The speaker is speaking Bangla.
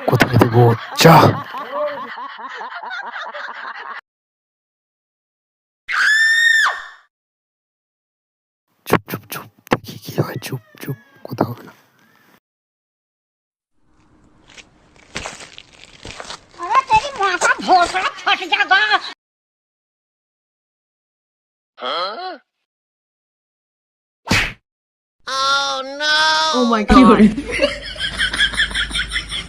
কোথায় দেবো? যা। চুপ চুপ চুপ, দেখি কি হয়। চুপ চুপ, কথা হবে না। अरे तेरी माता भोसड़ा फट जाएगा। Oh my god.